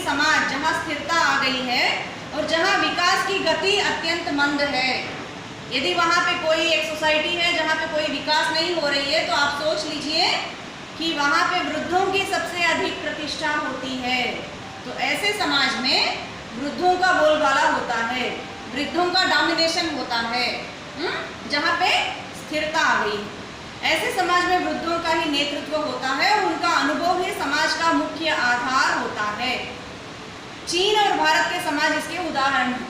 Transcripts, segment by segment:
समाज जहाँ स्थिरता आ गई है और जहाँ विकास की गति अत्यंत मंद है, यदि वहाँ पे कोई एक सोसाइटी है जहाँ पे कोई विकास नहीं हो रही है, तो आप सोच लीजिए कि वहाँ पे वृद्धों की सबसे अधिक प्रतिष्ठा होती है। तो ऐसे समाज में वृद्धों का बोलबाला होता है, वृद्धों का डोमिनेशन होता है, जहाँ पे स्थिरता आ गई है। ऐसे समाज में वृद्धों का ही नेतृत्व होता है और उनका अनुभव ही समाज का मुख्य आधार होता है। चीन और भारत के समाज इसके उदाहरण हैं।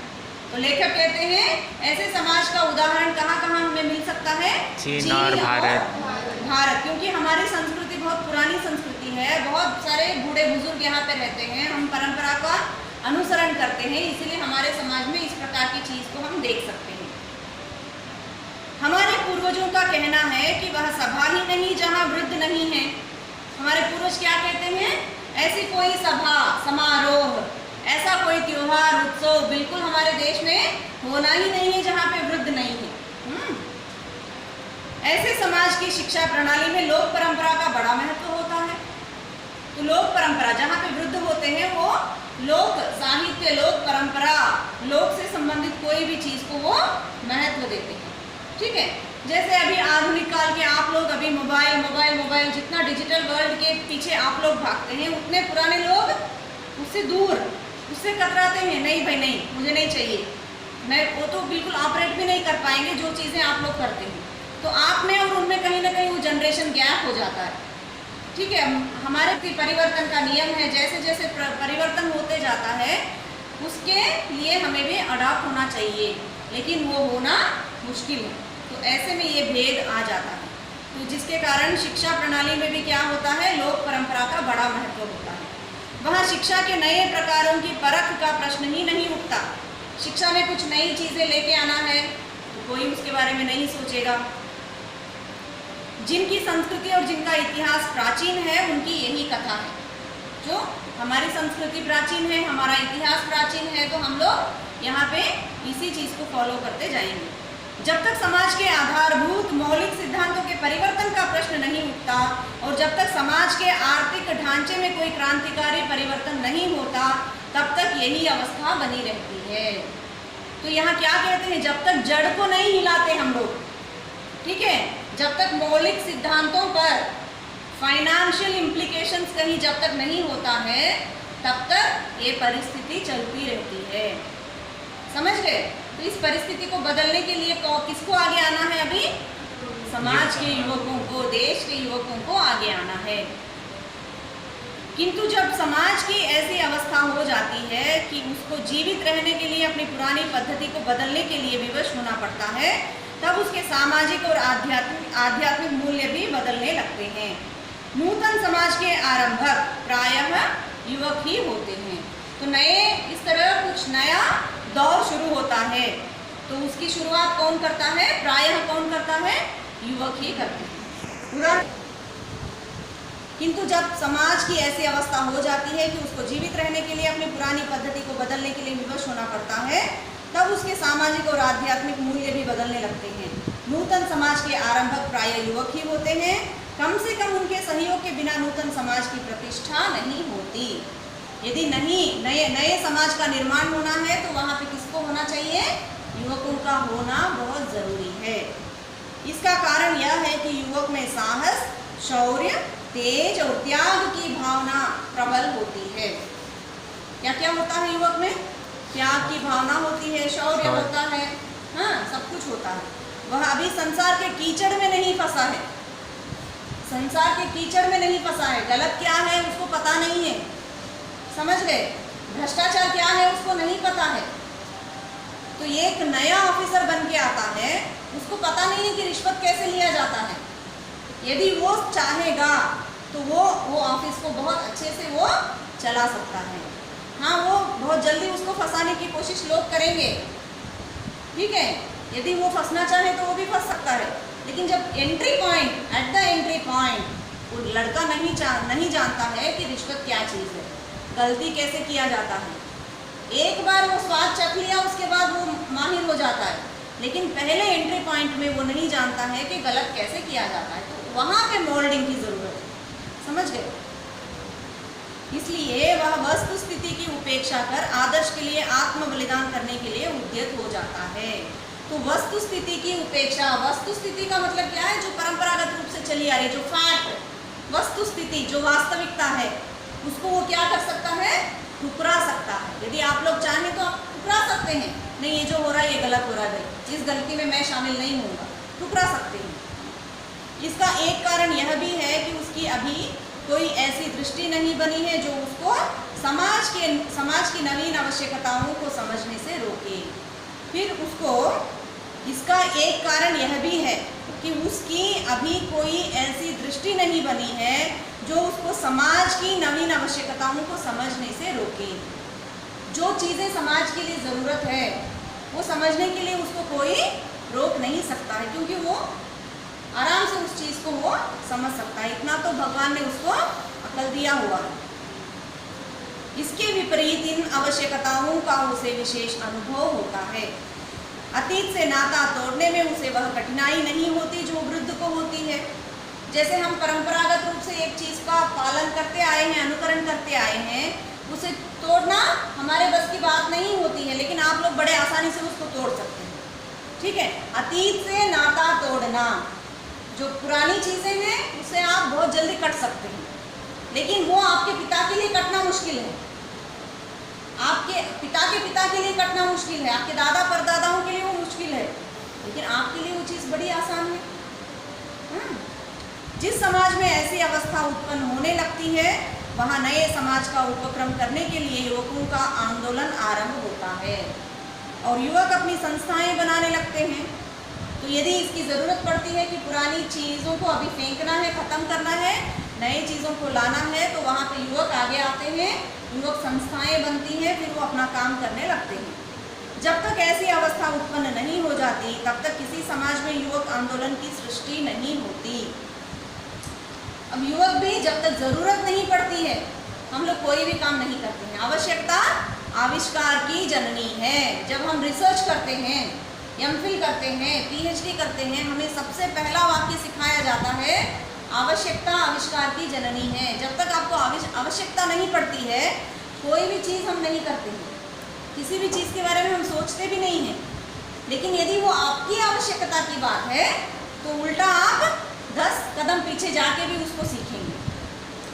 तो लेखक कहते हैं ऐसे समाज का उदाहरण कहाँ कहाँ हमें मिल सकता है? चीन और भारत, क्योंकि हमारी संस्कृति बहुत पुरानी संस्कृति है, बहुत सारे बूढ़े बुजुर्ग यहाँ पे रहते हैं, हम परंपरा का अनुसरण करते हैं, इसीलिए हमारे समाज में इस प्रकार की चीज को हम देख सकते हैं। हमारे पूर्वजों का कहना है कि वह सभा ही नहीं जहाँ वृद्ध नहीं है। हमारे पूर्वज क्या कहते हैं? ऐसी कोई सभा समारोह, ऐसा कोई त्योहार उत्सव बिल्कुल हमारे देश में होना ही नहीं है जहाँ पे वृद्ध नहीं है। ऐसे समाज की शिक्षा प्रणाली में लोक परंपरा का बड़ा महत्व होता है। तो लोक परंपरा जहाँ पे वृद्ध होते हैं वो लोक साहित्य, लोक परंपरा, लोक से संबंधित कोई भी चीज को वो महत्व देते हैं। ठीक है, जैसे अभी आधुनिक काल के आप लोग अभी मोबाइल मोबाइल मोबाइल, जितना डिजिटल वर्ल्ड के पीछे आप लोग भागते हैं, उतने पुराने लोग उससे दूर, उससे कतराते हैं। नहीं भाई नहीं, मुझे नहीं चाहिए, मैं वो तो बिल्कुल ऑपरेट भी नहीं कर पाएंगे जो चीज़ें आप लोग करते हैं। तो आप में और उनमें कहीं ना कहीं वो जनरेशन गैप हो जाता है। ठीक है, हमारे परिवर्तन का नियम है, जैसे जैसे परिवर्तन होते जाता है उसके लिए हमें भी अडॉप्ट होना चाहिए, लेकिन वो होना मुश्किल है। तो ऐसे में ये भेद आ जाता है, तो जिसके कारण शिक्षा प्रणाली में भी क्या होता है? लोक परंपरा का बड़ा महत्व होता है। वहाँ शिक्षा के नए प्रकारों की परख का प्रश्न ही नहीं उठता। शिक्षा में कुछ नई चीज़ें लेके आना है तो कोई उसके बारे में नहीं सोचेगा। जिनकी संस्कृति और जिनका इतिहास प्राचीन है उनकी यही कथा है। जो हमारी संस्कृति प्राचीन है, हमारा इतिहास प्राचीन है, तो हम लोग यहाँ पे इसी चीज़ को फॉलो करते जाएंगे। जब तक समाज के आधारभूत मौलिक सिद्धांतों के परिवर्तन का प्रश्न नहीं उठता और जब तक समाज के आर्थिक ढांचे में कोई क्रांतिकारी परिवर्तन नहीं होता, तब तक यही अवस्था बनी रहती है। तो यहाँ क्या कहते हैं? जब तक जड़ को नहीं हिलाते हम लोग, ठीक है, जब तक मौलिक सिद्धांतों पर फाइनेंशियल इम्प्लीकेशंस कहीं जब तक नहीं होता है, तब तक ये परिस्थिति चलती रहती है। समझ गए? तो इस परिस्थिति को बदलने के लिए किसको आगे आना है? अभी समाज के युवकों को, देश के युवकों को आगे आना है। किंतु जब समाज की ऐसी अवस्था हो जाती है कि उसको जीवित रहने के लिए अपनी पुरानी पद्धति को बदलने के लिए विवश होना पड़ता है, तब उसके सामाजिक और आध्यात्मिक मूल्य भी बदलने लगते हैं। नूतन समाज के आरंभक प्रायः युवक ही होते हैं। तो नए इस तरह कुछ नया दौर शुरू होता है, तो उसकी शुरुआत कौन करता है? प्रायः कौन करता है? युवक ही करते हैं। किंतु जब समाज की ऐसी अवस्था हो जाती है कि उसको जीवित रहने के लिए अपनी पुरानी पद्धति को बदलने के लिए विवश होना पड़ता है, तब उसके सामाजिक और आध्यात्मिक मूल्य भी बदलने लगते हैं। नूतन समाज के आरंभक प्रायः युवक ही होते हैं। कम से कम उनके सहयोग के बिना नूतन समाज की प्रतिष्ठा नहीं होती। यदि नए समाज का निर्माण होना है तो वहाँ पे किसको होना चाहिए? युवकों का होना बहुत जरूरी है। इसका कारण यह है कि युवक में साहस, शौर्य, तेज और त्याग की भावना प्रबल होती है। क्या क्या होता है युवक में? त्याग की भावना होती है, शौर्य होता है, हाँ, सब कुछ होता है। वह अभी संसार के कीचड़ में नहीं फंसा है, संसार के कीचड़ में नहीं फंसा है। गलत क्या है उसको पता नहीं है, समझ गए? भ्रष्टाचार क्या है उसको नहीं पता है। तो ये एक नया ऑफिसर बन के आता है, उसको पता नहीं है कि रिश्वत कैसे लिया जाता है। यदि वो चाहेगा तो वो ऑफिस को बहुत अच्छे से वो चला सकता है। हाँ, वो बहुत जल्दी उसको फंसाने की कोशिश लोग करेंगे, ठीक है, यदि वो फंसना चाहे तो वो भी फंस सकता है। लेकिन जब entry point, at the entry point वो लड़का नहीं जानता है कि रिश्वत क्या चीज़ है, गलती कैसे किया जाता है। एक बार वो स्वाद चख लिया, उसके बाद वो माहिर हो जाता है, लेकिन पहले एंट्री पॉइंट में वो नहीं जानता है कि गलत कैसे किया जाता है। तो वहाँ पे मोल्डिंग की ज़रूरत है, समझ गए? इसलिए वह वस्तु स्थिति की उपेक्षा कर आदर्श के लिए आत्म बलिदान करने के लिए उद्यत हो जाता है। तो वस्तु स्थिति की उपेक्षा, वस्तु स्थिति का मतलब क्या है? जो परंपरागत रूप से चली आ रही, जो फैक्ट, वस्तु स्थिति जो वास्तविकता है, उसको वो क्या कर सकता है? ठुकरा सकता है। यदि आप लोग चाहें तो आप ठुकरा सकते हैं, नहीं ये जो हो रहा है ये गलत हो रहा है, इस गलती में मैं शामिल नहीं होऊंगा, ठुकरा सकते हैं। इसका एक कारण यह भी है कि उसकी अभी कोई ऐसी दृष्टि नहीं बनी है जो उसको समाज की नवीन आवश्यकताओं को समझने से रोके। फिर उसको, इसका एक कारण यह भी है कि उसकी अभी कोई ऐसी दृष्टि नहीं बनी है जो उसको समाज की नवीन आवश्यकताओं को समझने से रोके। जो चीज़ें समाज के लिए ज़रूरत है वो समझने के लिए उसको कोई रोक नहीं सकता है, क्योंकि वो आराम से उस चीज़ को वो समझ सकता है। इतना तो भगवान ने उसको अकल दिया हुआ है। इसके विपरीत इन आवश्यकताओं का उसे विशेष अनुभव होता है। अतीत से नाता तोड़ने में उसे वह कठिनाई नहीं होती जो वृद्ध को होती है। जैसे हम परंपरागत रूप से एक चीज़ का पालन करते आए हैं, अनुकरण करते आए हैं, उसे तोड़ना हमारे बस की बात नहीं होती है, लेकिन आप लोग बड़े आसानी से उसको तोड़ सकते हैं। ठीक है, अतीत से नाता तोड़ना, जो पुरानी चीज़ें हैं उसे आप बहुत जल्दी कट सकते हैं, लेकिन वो आपके पिता के लिए कटना मुश्किल है, आपके पिता के पिता के लिए कटना मुश्किल है, आपके दादा परदादाओं के लिए वो मुश्किल है, लेकिन आपके लिए वो चीज़ बड़ी आसान है। जिस समाज में ऐसी अवस्था उत्पन्न होने लगती है वहाँ नए समाज का उपक्रम करने के लिए युवकों का आंदोलन आरंभ होता है और युवक अपनी संस्थाएं बनाने लगते हैं। तो यदि इसकी ज़रूरत पड़ती है कि पुरानी चीज़ों को अभी फेंकना है, ख़त्म करना है, नई चीज़ों को लाना है, तो वहाँ पे युवक आगे आते हैं, युवक संस्थाएं बनती हैं, फिर वो अपना काम करने लगते हैं। जब तक ऐसी अवस्था उत्पन्न नहीं हो जाती तब तक किसी समाज में युवक आंदोलन की सृष्टि नहीं होती। अब युवक भी जब तक ज़रूरत नहीं पड़ती है हम लोग कोई भी काम नहीं करते हैं। आवश्यकता आविष्कार की जननी है। जब हम रिसर्च करते हैं, एमफिल करते हैं, पीएचडी करते हैं, हमें सबसे पहला वाक्य सिखाया जाता है आवश्यकता आविष्कार की जननी है। जब तक आपको आवश्यकता नहीं पड़ती है कोई भी चीज़ हम नहीं करते हैं, किसी भी चीज़ के बारे में हम सोचते भी नहीं हैं। लेकिन यदि वो आपकी आवश्यकता की बात है तो उल्टा आप 10 कदम पीछे जाके भी उसको सीखेंगे।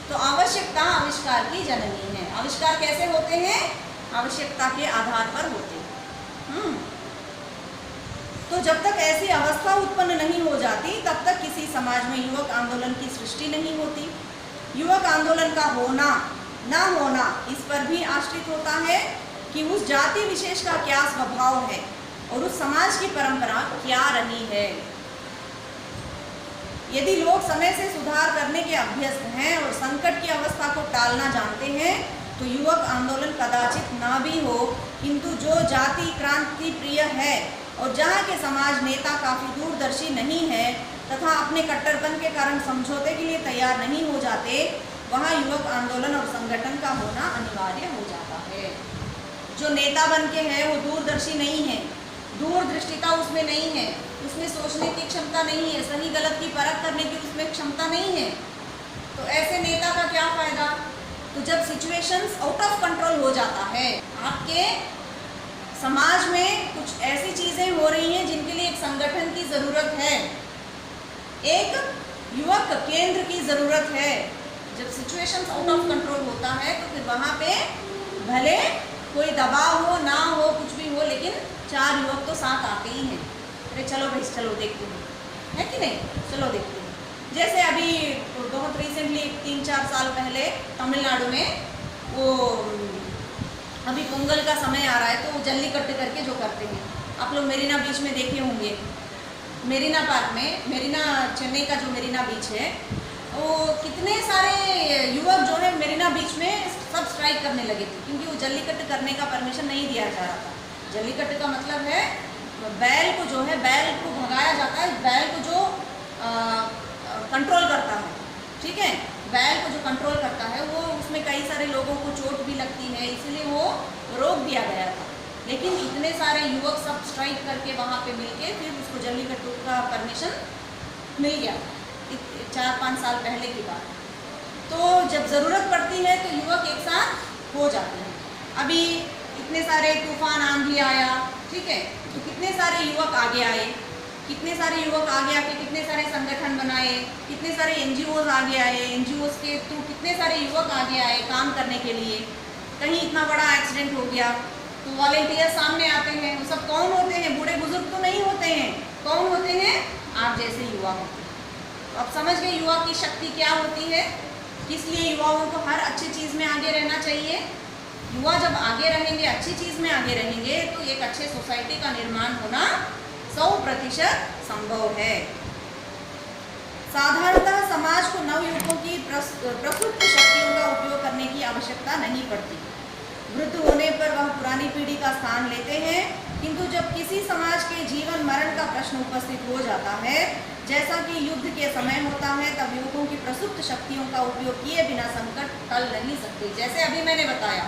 तो आवश्यकता आविष्कार की जननी है। आविष्कार कैसे होते हैं? आवश्यकता के आधार पर होते हैं। तो जब तक ऐसी अवस्था उत्पन्न नहीं हो जाती तब तक किसी समाज में युवक आंदोलन की सृष्टि नहीं होती। युवक आंदोलन का होना ना होना इस पर भी आश्रित होता है कि उस जाति विशेष का क्या स्वभाव है और उस समाज की परंपरा क्या रही है। यदि लोग समय से सुधार करने के अभ्यस्त हैं और संकट की अवस्था को टालना जानते हैं तो युवक आंदोलन कदाचित ना भी हो, किंतु जो जाति क्रांति प्रिय है और जहाँ के समाज नेता काफ़ी दूरदर्शी नहीं है तथा अपने कट्टरपन के कारण समझौते के लिए तैयार नहीं हो जाते, वहाँ युवक आंदोलन और संगठन का होना अनिवार्य हो जाता है। जो नेता बन के है वो दूरदर्शी नहीं है, दूरदृष्टिता उसमें नहीं है, उसमें सोचने की क्षमता नहीं है, सही गलत की परख करने की उसमें क्षमता नहीं है, तो ऐसे नेता का क्या फ़ायदा। तो जब सिचुएशंस आउट ऑफ कंट्रोल हो जाता है, आपके समाज में कुछ ऐसी चीज़ें हो रही हैं जिनके लिए एक संगठन की ज़रूरत है, एक युवक केंद्र की ज़रूरत है। जब सिचुएशंस आउट ऑफ कंट्रोल होता है तो फिर वहाँ पे भले कोई दबाव हो ना हो कुछ भी हो, लेकिन 4 युवक तो साथ आते ही हैं। अरे चलो भाई चलो देखते हैं, है कि नहीं, चलो देखते हैं। जैसे अभी बहुत रिसेंटली 3-4 साल पहले तमिलनाडु में वो अभी पोंगल का समय आ रहा है तो वो जल्लीकट्टू करके जो करते हैं, आप लोग मेरीना बीच में देखे होंगे। मेरीना पार्क में, मेरीना चेन्नई का जो मेरीना बीच है, वो कितने सारे युवक जो है मेरीना बीच में सब स्ट्राइक करने लगे थे, क्योंकि वो जल्लीकट्टू करने का परमिशन नहीं दिया जा रहा था। जल्लीकट्टू का मतलब है बैल को जो है, बैल को भगाया जाता है, बैल को जो कंट्रोल करता है, ठीक है, बैल को जो कंट्रोल करता है वो, उसमें कई सारे लोगों को चोट भी लगती है, इसलिए वो रोक दिया गया था। लेकिन इतने सारे युवक सब स्ट्राइक करके वहाँ पे मिलके फिर उसको जल्लीकट्टू का परमिशन मिल गया 4-5 साल पहले की बात। तो जब ज़रूरत पड़ती है तो युवक एक साथ हो जाते हैं। अभी इतने सारे तूफान आंधी आया, ठीक है, तो कितने सारे युवक आगे आए, कितने सारे युवक आगे आके कितने सारे संगठन बनाए, कितने सारे एनजीओज आगे आए, एनजीओज के थ्रू कितने सारे युवक आगे आए काम करने के लिए। कहीं इतना बड़ा एक्सीडेंट हो गया तो वॉलेंटियर सामने आते हैं। वो सब कौन होते हैं? बूढ़े बुजुर्ग तो नहीं होते हैं। कौन होते हैं? आप जैसे युवा होते हैं। तो अब समझ गए युवा की शक्ति क्या होती है, किस लिए युवाओं को हर अच्छी चीज़ में आगे रहना चाहिए। युवा जब आगे रहेंगे, अच्छी चीज़ में आगे रहेंगे, तो एक अच्छे सोसाइटी का निर्माण होना 100% संभव है। साधारणतः समाज को नवयुवकों की प्रसुप्त शक्तियों का उपयोग करने की आवश्यकता नहीं पड़ती। वृद्ध होने पर वह पुरानी पीढ़ी का स्थान लेते हैं, किंतु जब किसी समाज के जीवन मरण का प्रश्न उपस्थित हो जाता है, जैसा कि युद्ध के समय होता है, तब युवकों की प्रसुप्त शक्तियों का उपयोग किए बिना संकट टल नहीं सकते। जैसे अभी मैंने बताया,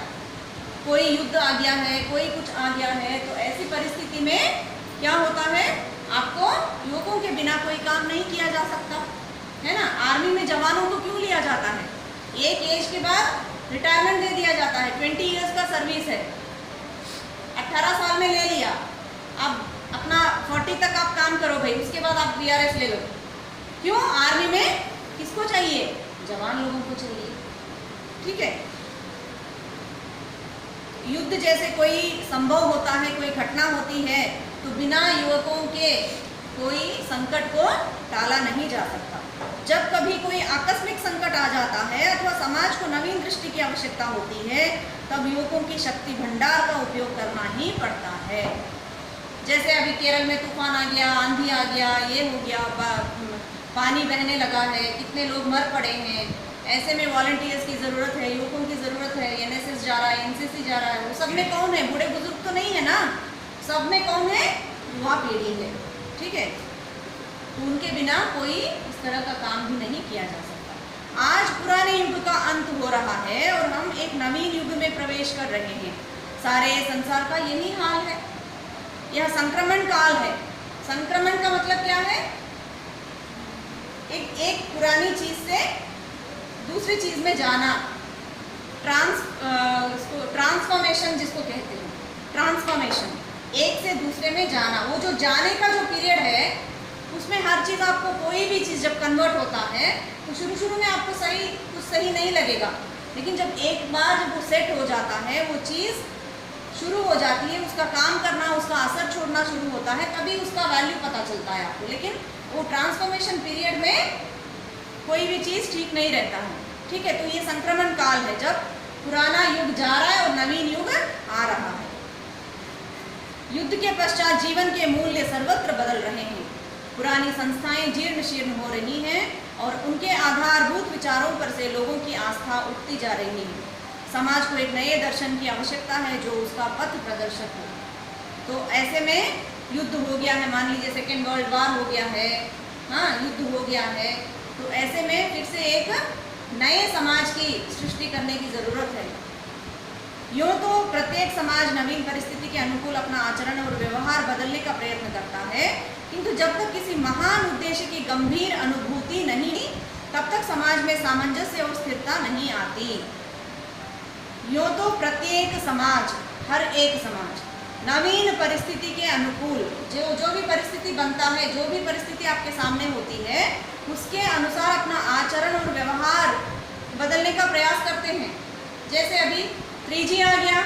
कोई युद्ध आ गया है, कोई कुछ आ गया है, तो ऐसी परिस्थिति में क्या होता है, आपको युवकों के बिना कोई काम नहीं किया जा सकता, है ना। आर्मी में जवानों को क्यों लिया जाता है? एक एज के बाद रिटायरमेंट दे दिया जाता है। 20 इयर्स का सर्विस है, 18 साल में ले लिया, अब अपना 40 तक आप काम करो भाई, उसके बाद आप VRS ले लो। क्यों? आर्मी में किसको चाहिए? जवान लोगों को चाहिए, ठीक है। युद्ध जैसे कोई संभव होता है, कोई घटना होती है, तो बिना युवकों के कोई संकट को टाला नहीं जा सकता। जब कभी कोई आकस्मिक संकट आ जाता है अथवा समाज को नवीन दृष्टि की आवश्यकता होती है, तब युवकों की शक्ति भंडार का उपयोग करना ही पड़ता है। जैसे अभी केरल में तूफान आ गया, आंधी आ गया, ये हो गया, पानी बहने लगा है, कितने लोग मर पड़े हैं। ऐसे में वॉलंटियर्स की ज़रूरत है, युवकों की ज़रूरत है। NSS जा रहा है, NCC जा रहा है, वो सब में कौन है? बूढ़े बुजुर्ग तो नहीं है ना, सब में कौन है? युवा पीढ़ी है, ठीक है। तो उनके बिना कोई इस तरह का काम भी नहीं किया जा सकता। आज पुराने युग का अंत हो रहा है और हम एक नवीन युग में प्रवेश कर रहे हैं। सारे संसार का यही हाल है। यह संक्रमण काल है। संक्रमण का मतलब क्या है? एक पुरानी चीज से दूसरी चीज में जाना, ट्रांसफॉर्मेशन जिसको कहते हैं, ट्रांसफॉर्मेशन, एक से दूसरे में जाना। वो जो जाने का जो पीरियड है, उसमें हर चीज़ आपको, कोई भी चीज़ जब कन्वर्ट होता है तो शुरू में आपको कुछ सही नहीं लगेगा, लेकिन जब एक बार जब वो सेट हो जाता है, वो चीज़ शुरू हो जाती है, उसका काम करना, उसका असर छोड़ना शुरू होता है, तभी उसका वैल्यू पता चलता है आपको। लेकिन वो ट्रांसफॉर्मेशन पीरियड में कोई भी चीज़ ठीक नहीं रहता है, ठीक है। तो ये संक्रमण काल है, जब पुराना युग जा रहा है और नवीन युग आ रहा है। युद्ध के पश्चात जीवन के मूल्य सर्वत्र बदल रहे हैं। पुरानी संस्थाएं जीर्ण शीर्ण हो रही हैं और उनके आधारभूत विचारों पर से लोगों की आस्था उठती जा रही है। समाज को एक नए दर्शन की आवश्यकता है जो उसका पथ प्रदर्शक हो। तो ऐसे में युद्ध हो गया है, मान लीजिए सेकेंड वर्ल्ड वॉर हो गया है, हाँ, युद्ध हो गया है, तो ऐसे में फिर से एक नए समाज की सृष्टि करने की ज़रूरत है। यूँ तो प्रत्येक समाज नवीन परिस्थिति के अनुकूल अपना आचरण और व्यवहार बदलने का प्रयत्न करता है, किंतु जब तक किसी महान उद्देश्य की गंभीर अनुभूति नहीं, तब तक समाज में सामंजस्य और स्थिरता नहीं आती। यूँ तो प्रत्येक समाज, हर एक समाज नवीन परिस्थिति के अनुकूल जो भी परिस्थिति बनता है, जो भी परिस्थिति आपके सामने होती है, उसके अनुसार अपना आचरण और व्यवहार बदलने का प्रयास करते हैं। जैसे अभी 3G आ गया,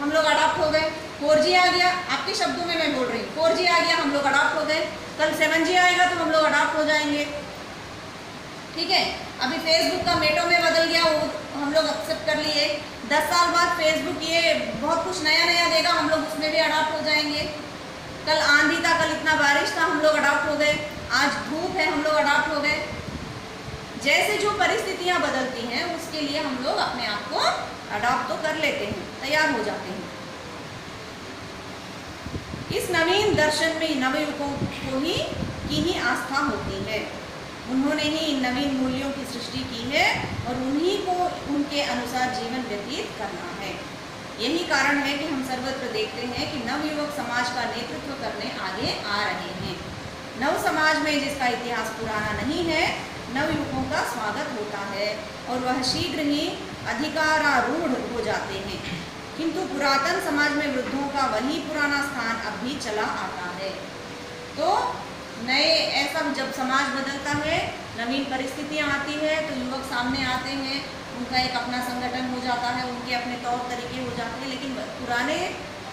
हम लोग अडॉप्ट हो गए। 4G आ गया, आपके शब्दों में मैं बोल रही हूँ, 4G आ गया, हम लोग अडॉप्ट हो गए। कल 7G आएगा तो हम लोग अडॉप्ट हो जाएंगे, ठीक है। अभी फेसबुक का मेटो में बदल गया, वो हम लोग एक्सेप्ट कर लिए। 10 साल बाद फेसबुक ये बहुत कुछ नया नया देगा, हम लोग उसमें भी अडॉप्ट हो जाएंगे। कल आंधी था, कल इतना बारिश था, हम लोग अडॉप्ट हो गए। आज धूप है, हम लोग अडॉप्ट हो गए। जैसे जो परिस्थितियाँ बदलती हैं, उसके लिए हम लोग अपने आप को अडॉप्ट तो कर लेते हैं, तैयार हो जाते हैं। इस नवीन दर्शन में नवयुवकों को ही आस्था होती है। उन्होंने ही इन नवीन मूल्यों की सृष्टि की है और उन्हीं को उनके अनुसार जीवन व्यतीत करना है। यही कारण है कि हम सर्वत्र देखते हैं कि नवयुवक समाज का नेतृत्व करने आगे आ रहे हैं। नव समाज में जिसका इतिहास पुराना नहीं है, नवयुवकों का स्वागत होता है और वह शीघ्र ही अधिकारारूढ़ हो जाते हैं, किंतु पुरातन समाज में वृद्धों का वही पुराना स्थान अब भी चला आता है। तो नए ऐसा जब समाज बदलता है, नवीन परिस्थितियां आती है, तो युवक सामने आते हैं, उनका एक अपना संगठन हो जाता है, उनके अपने तौर तरीके हो जाते हैं। लेकिन पुराने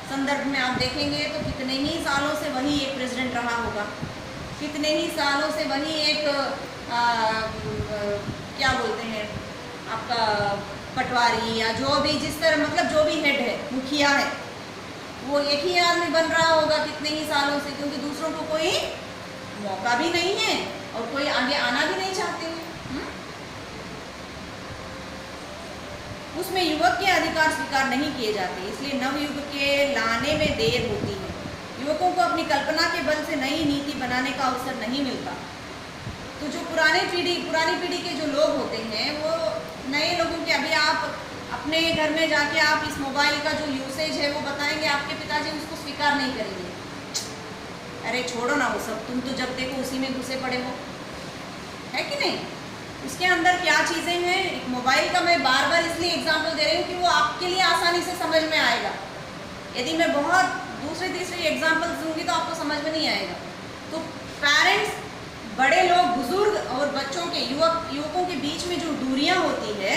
संदर्भ में आप देखेंगे तो कितने ही सालों से वही एक प्रेसिडेंट रहा होगा, कितने ही सालों से वही एक क्या बोलते हैं आपका पटवारी या जो भी जिस तरह मतलब जो भी हेड है, मुखिया है, वो एक ही आदमी बन रहा होगा कितने ही सालों से, क्योंकि दूसरों को कोई मौका भी नहीं है और कोई आगे आना भी नहीं चाहते हैं। उसमें युवक के अधिकार स्वीकार नहीं किए जाते, इसलिए नवयुग के लाने में देर होती है। युवकों को अपनी कल्पना के बल से नई नीति बनाने का अवसर नहीं मिलता। तो जो पुरानी पीढ़ी के जो लोग होते हैं, वो नए लोगों के, अभी आप अपने घर में जाके आप इस मोबाइल का जो यूसेज है वो बताएंगे, आपके पिताजी उसको स्वीकार नहीं करेंगे। अरे छोड़ो ना वो सब, तुम तो जब देखो उसी में घुसे पड़े हो, है कि नहीं। उसके अंदर क्या चीज़ें हैं, एक मोबाइल का मैं बार बार इसलिए एग्जांपल दे रही हूँ कि वो आपके लिए आसानी से समझ में आएगा। यदि मैं बहुत दूसरे तीसरे एग्जांपल दूंगी तो आपको समझ में नहीं आएगा। तो पेरेंट्स, बड़े लोग, बुजुर्ग और बच्चों के, युवकों के बीच में जो दूरियां होती है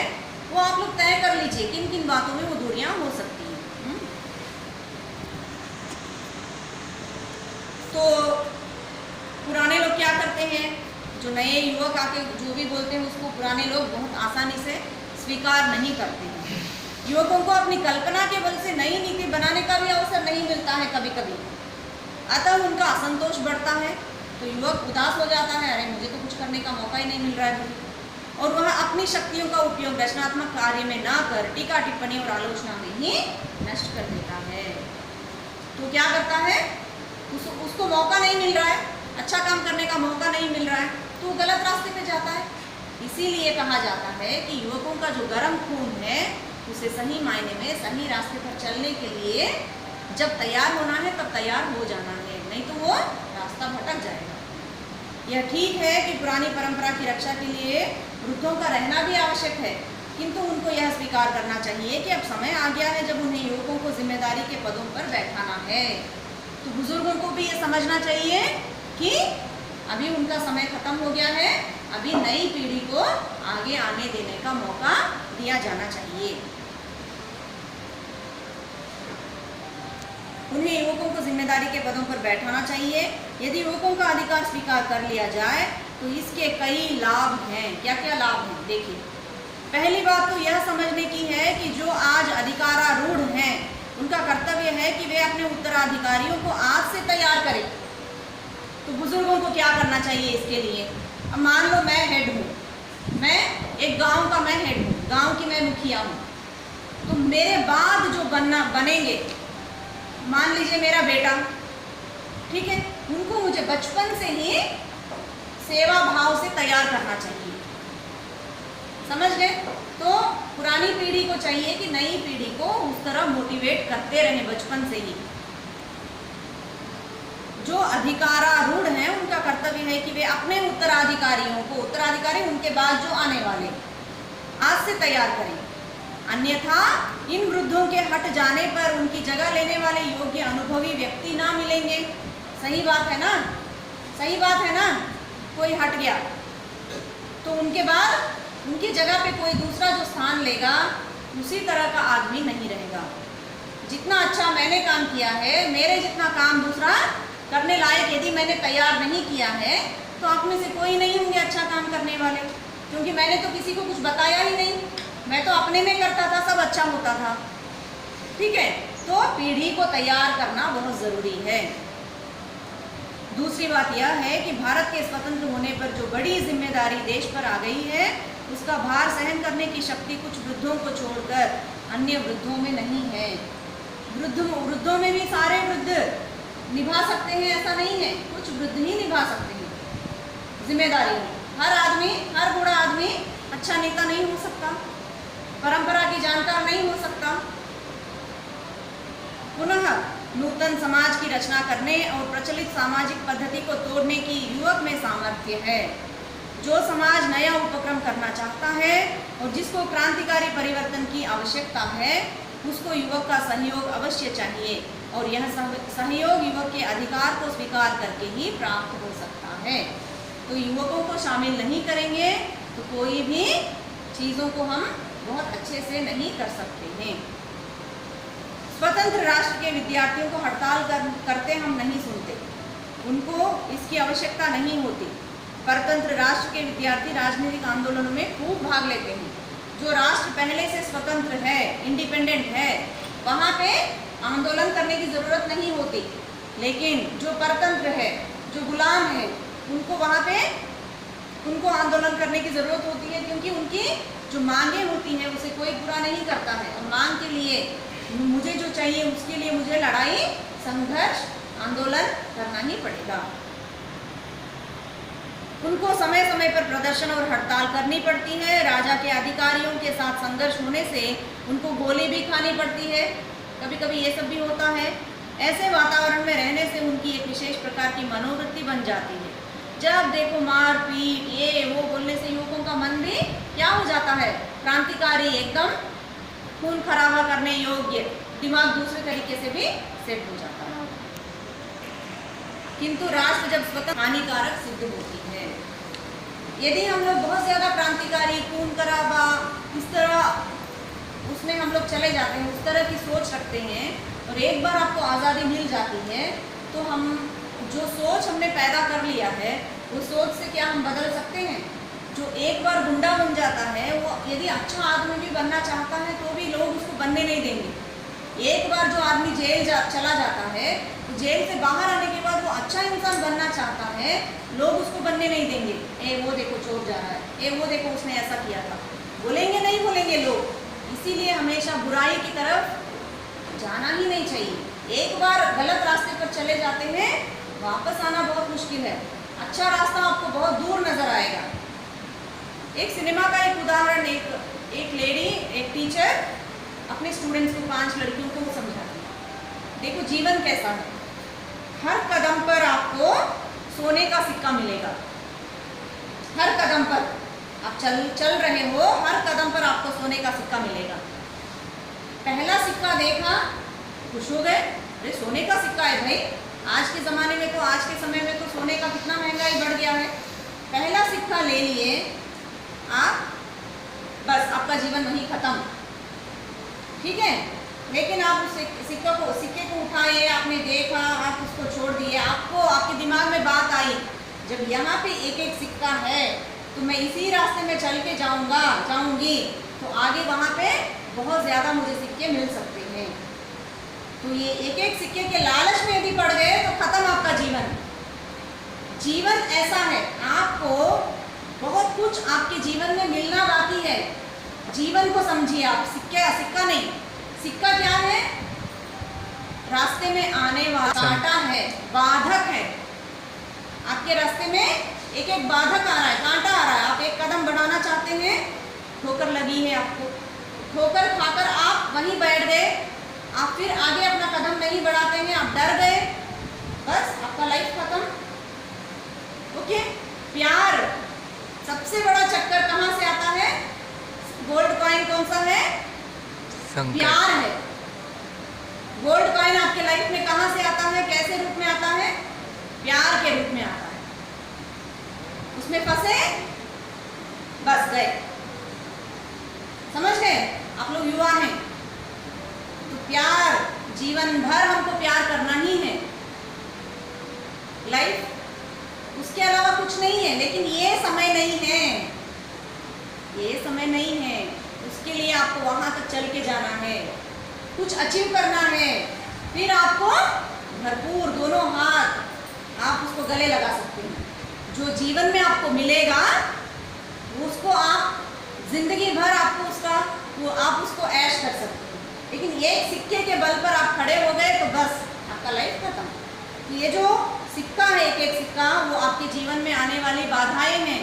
वो आप लोग तय कर लीजिए किन किन बातों में वो दूरियां हो सकती हैं। तो पुराने लोग क्या करते हैं, जो नए युवक आके जो भी बोलते हैं उसको पुराने लोग बहुत आसानी से स्वीकार नहीं करते हैं। युवकों को अपनी कल्पना के बल से नई नीति बनाने का भी अवसर नहीं मिलता है कभी कभी, अतः उनका असंतोष बढ़ता है। तो युवक उदास हो जाता है, अरे मुझे तो कुछ करने का मौका ही नहीं मिल रहा है, और वह अपनी शक्तियों का उपयोग रचनात्मक कार्य में ना कर टीका टिप्पणी और आलोचना में ही नष्ट कर देता है। तो क्या करता है, उसको मौका नहीं मिल रहा है, अच्छा काम करने का मौका नहीं मिल रहा है, तो वो गलत रास्ते पे जाता है। इसीलिए कहा जाता है कि युवकों का जो गर्म खून है उसे सही मायने में सही रास्ते पर चलने के लिए जब तैयार होना है तब तैयार हो जाना है, नहीं तो वो रास्ता भटक जाएगा। यह ठीक है कि पुरानी परंपरा की रक्षा के लिए वृद्धों का रहना भी आवश्यक है, किंतु उनको यह स्वीकार करना चाहिए कि अब समय आ गया है जब उन्हें युवकों को जिम्मेदारी के पदों पर बैठाना है। तो बुजुर्गों को भी ये समझना चाहिए कि अभी उनका समय खत्म हो गया है, अभी नई पीढ़ी को आगे आने देने का मौका दिया जाना चाहिए। उन्हें युवकों को जिम्मेदारी के पदों पर बैठाना चाहिए। यदि युवकों का अधिकार स्वीकार कर लिया जाए तो इसके कई लाभ हैं। क्या क्या लाभ हैं, देखिए। पहली बात तो यह समझने की है कि जो आज अधिकारारूढ़ हैं उनका कर्तव्य है कि वे अपने उत्तराधिकारियों को आज से तैयार करें। तो बुजुर्गों को क्या करना चाहिए इसके लिए, अब मान लो मैं हेड हूँ, मैं एक गांव का मैं हेड हूँ, गांव की मैं मुखिया हूँ, तो मेरे बाद जो बनेंगे, मान लीजिए मेरा बेटा, ठीक है, उनको मुझे बचपन से ही सेवा भाव से तैयार करना चाहिए। समझ गए। तो पुरानी पीढ़ी को चाहिए कि नई पीढ़ी को उस तरह मोटिवेट करते रहें बचपन से ही। जो अधिकारारूढ़ हैं उनका कर्तव्य है कि वे अपने उत्तराधिकारियों को, उत्तराधिकारी उनके बाद जो आने वाले, आज से तैयार करें। अन्यथा इन वृद्धों के हट जाने पर उनकी जगह लेने वाले योग्य अनुभवी व्यक्ति ना मिलेंगे। सही बात है ना, सही बात है ना। कोई हट गया तो उनके बाद उनकी जगह पे कोई दूसरा जो स्थान लेगा उसी तरह का आदमी नहीं रहेगा। जितना अच्छा मैंने काम किया है, मेरे जितना काम दूसरा करने लायक यदि मैंने तैयार नहीं किया है तो आप में से कोई नहीं होंगे अच्छा काम करने वाले, क्योंकि मैंने तो किसी को कुछ बताया ही नहीं, मैं तो अपने में करता था, सब अच्छा होता था। ठीक है, तो पीढ़ी को तैयार करना बहुत ज़रूरी है। दूसरी बात यह है कि भारत के स्वतंत्र होने पर जो बड़ी जिम्मेदारी देश पर आ गई है उसका भार सहन करने की शक्ति कुछ वृद्धों को छोड़कर अन्य वृद्धों में नहीं है। वृद्धों में भी सारे वृद्ध निभा सकते हैं ऐसा नहीं है, कुछ वृद्ध ही निभा सकते हैं जिम्मेदारी। हर आदमी, हर बूढ़ा आदमी अच्छा नेता नहीं हो सकता, परंपरा की जानकार नहीं हो सकता। पुनः नूतन समाज की रचना करने और प्रचलित सामाजिक पद्धति को तोड़ने की युवक में सामर्थ्य है। जो समाज नया उपक्रम करना चाहता है और जिसको क्रांतिकारी परिवर्तन की आवश्यकता है, उसको युवक का सहयोग अवश्य चाहिए और यह सहयोग युवक के अधिकार को स्वीकार करके ही प्राप्त हो सकता है। तो युवकों को शामिल नहीं करेंगे तो कोई भी चीज़ों को हम बहुत अच्छे से नहीं कर सकते हैं। स्वतंत्र राष्ट्र के विद्यार्थियों को हड़ताल करते हम नहीं सुनते, उनको इसकी आवश्यकता नहीं होती। परतंत्र राष्ट्र के विद्यार्थी राजनीतिक आंदोलनों में खूब भाग लेते हैं। जो राष्ट्र पहले से स्वतंत्र है, इंडिपेंडेंट है, वहाँ पे आंदोलन करने की ज़रूरत नहीं होती। लेकिन जो परतंत्र है, जो गुलाम है, उनको वहाँ पे उनको आंदोलन करने की ज़रूरत होती है, क्योंकि उनकी जो मांगें होती हैं उसे कोई पूरा नहीं करता है। और मांग के लिए मुझे जो चाहिए उसके लिए मुझे लड़ाई, संघर्ष, आंदोलन करना ही पड़ेगा। उनको समय समय पर प्रदर्शन और हड़ताल करनी पड़ती है। राजा के अधिकारियों के साथ संघर्ष होने से उनको गोली भी खानी पड़ती है, कभी कभी ये सब भी होता है। ऐसे वातावरण में रहने से उनकी एक विशेष प्रकार की मनोवृत्ति बन जाती है। जब देखो मार पीट ये वो बोलने से युवकों का मन भी क्या हो जाता है, क्रांतिकारी, एकदम खून खराबा करने योग्य, दिमाग दूसरे तरीके से भी सेट हो जाता है। किंतु राष्ट्र जब स्वतंत्र हानिकारक सिद्ध होती है। यदि हम लोग बहुत ज़्यादा क्रांतिकारी, खून खराबा, इस तरह उसमें हम लोग चले जाते हैं, उस तरह की सोच रखते हैं और एक बार आपको आज़ादी मिल जाती है तो हम जो सोच हमने पैदा कर लिया है वो सोच से क्या हम बदल सकते हैं? जो एक बार गुंडा बन जाता है वो यदि अच्छा आदमी भी बनना चाहता है तो भी लोग उसको बनने नहीं देंगे। एक बार जो आदमी चला जाता है तो जेल से बाहर आने के बाद वो अच्छा इंसान बनना चाहता है, लोग उसको बनने नहीं देंगे। ए वो देखो चोर जा रहा है, ए वो देखो उसने ऐसा किया था, बोलेंगे नहीं बोलेंगे लोग। इसीलिए हमेशा बुराई की तरफ जाना ही नहीं चाहिए। एक बार गलत रास्ते पर चले जाते हैं, वापस आना बहुत मुश्किल है। अच्छा रास्ता आपको बहुत दूर नजर आएगा। एक सिनेमा का एक उदाहरण, एक लेडी, एक टीचर अपने स्टूडेंट्स को, 5 लड़कियों को वो समझाती है, देखो जीवन कैसा है, हर कदम पर आपको सोने का सिक्का मिलेगा। हर कदम पर आप चल रहे हो, हर कदम पर आपको सोने का सिक्का मिलेगा। पहला सिक्का देखा, खुश हो गए, अरे सोने का सिक्का है भाई। आज के ज़माने में तो, आज के समय में तो सोने का कितना महंगाई बढ़ गया है। पहला सिक्का ले लिए आप, बस आपका जीवन वहीं खत्म, ठीक है। लेकिन आप उस सिक्के को उठाए, आपने देखा, आप उसको छोड़ दिए, आपको आपके दिमाग में बात आई, जब यहाँ पे एक एक सिक्का है तो मैं इसी रास्ते में चल के जाऊंगी तो आगे वहाँ पे बहुत ज़्यादा मुझे सिक्के मिल सकते हैं। तो ये एक एक सिक्के के लालच में यदि पड़ गए तो खत्म आपका जीवन। जीवन ऐसा है, आपको बहुत कुछ आपके जीवन में मिलना बाकी है। जीवन को समझिए आप, सिक्का नहीं। सिक्का क्या है? रास्ते में आने वाला कांटा है, बाधक है। आपके रास्ते में एक एक बाधक आ रहा है, कांटा आ रहा है। आप एक कदम बढ़ाना चाहते हैं, ठोकर लगी है आपको, ठोकर खाकर आप वहीं बैठ गए, आप फिर आगे अपना कदम नहीं बढ़ाते हैं, आप डर गए, बस आपका लाइफ खत्म। ओके। प्यार, सबसे बड़ा चक्कर कहाँ से आता है? गोल्ड कॉइन कौन सा है? प्यार है। गोल्ड कॉइन आपके लाइफ में कहाँ से आता है, कैसे रूप में आता है? प्यार के रूप में आता है। उसमें फंसे, बस गए। समझ गए? आप लोग युवा हैं तो प्यार, जीवन भर हमको प्यार करना ही है। लाइफ उसके अलावा कुछ नहीं है। लेकिन ये समय नहीं है, ये समय नहीं है। उसके लिए आपको वहां तक चल के जाना है, कुछ अचीव करना है, फिर आपको भरपूर दोनों हाथ आप उसको गले लगा सकते हैं। जो जीवन में आपको मिलेगा उसको आप जिंदगी भर आप उसको ऐश कर सकते हैं। लेकिन ये सिक्के के बल पर आप खड़े हो गए तो बस आपका लाइफ खत्म। तो ये जो सिक्का है, एक एक सिक्का, वो आपके जीवन में आने वाली बाधाएं हैं,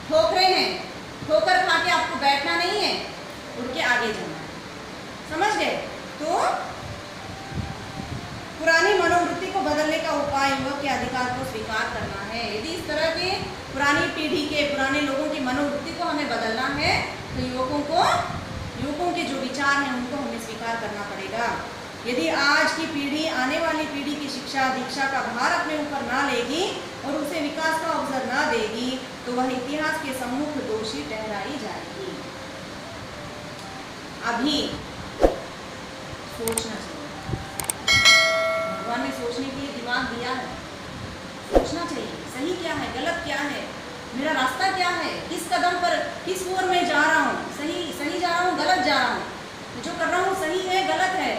ठोकरें हैं। ठोकर खा के आपको बैठना नहीं है, उड़ के आगे जाना है। समझ गए? तो पुरानी मनोवृत्ति को बदलने का उपाय युवक के अधिकार को स्वीकार करना है। यदि इस तरह के पुरानी पीढ़ी के पुराने लोगों की मनोवृत्ति को हमें बदलना है तो युवकों के जो विचार हैं उनको हमें स्वीकार करना पड़ेगा। यदि आज की पीढ़ी आने वाली पीढ़ी की शिक्षा दीक्षा का भार अपने ऊपर ना लेगी और उसे विकास का अवसर ना देगी तो वह इतिहास के सम्मुख दोषी ठहराई जाएगी। अभी सोचना चाहिए, भगवान ने सोचने के लिए दिमाग दिया है, सोचना चाहिए सही क्या है गलत क्या है, मेरा रास्ता क्या है, किस कदम पर किस ओर में जा रहा हूँ, सही जा रहा हूँ गलत जा रहा हूँ, जो कर रहा हूँ सही है गलत है,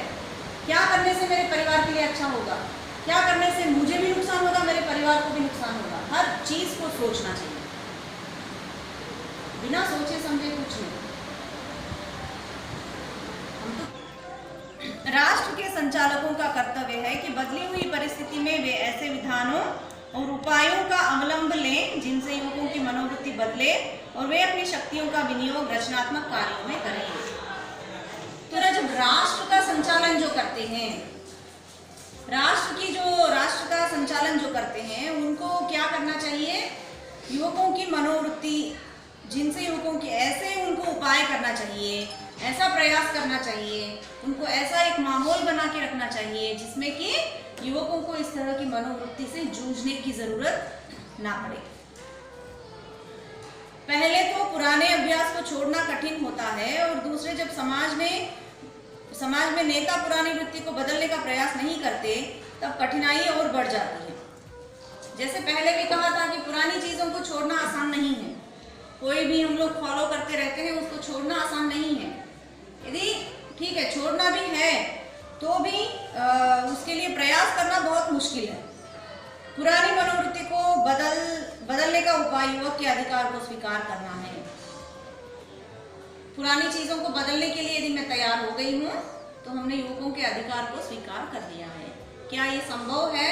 क्या करने से मेरे परिवार के लिए अच्छा होगा, क्या करने से मुझे भी नुकसान होगा मेरे परिवार को भी नुकसान होगा। हर चीज को सोचना चाहिए, बिना सोचे समझे कुछ नहीं। हम तो राष्ट्र के संचालकों का कर्तव्य है कि बदली हुई परिस्थिति में वे ऐसे विधानों और उपायों का अवलंब लें जिनसे युवकों की मनोवृत्ति बदले और वे अपनी शक्तियों का विनियोग रचनात्मक कार्यों में करें। तो जब राष्ट्र का संचालन जो करते हैं, राष्ट्र का संचालन जो करते हैं उनको क्या करना चाहिए, युवकों की मनोवृत्ति जिनसे युवकों की ऐसे उनको उपाय करना चाहिए, ऐसा प्रयास करना चाहिए, उनको ऐसा एक माहौल बना के रखना चाहिए जिसमें कि युवकों को इस तरह की मनोवृत्ति से जूझने की जरूरत ना पड़े। पहले तो पुराने अभ्यास को छोड़ना कठिन होता है और दूसरे जब समाज में नेता पुरानी वृत्ति को बदलने का प्रयास नहीं करते तब कठिनाई और बढ़ जाती है। जैसे पहले भी कहा था कि पुरानी चीजों को छोड़ना आसान नहीं है, कोई भी हम लोग फॉलो करते रहते हैं उसको छोड़ना आसान नहीं है। यदि ठीक है छोड़ना भी है तो भी उसके लिए प्रयास करना बहुत मुश्किल है। पुरानी मनोवृत्ति को बदलने का उपाय युवक के अधिकार को स्वीकार करना है। पुरानी चीजों को बदलने के लिए यदि मैं तैयार हो गई हूँ तो हमने युवकों के अधिकार को स्वीकार कर दिया है। क्या ये संभव है?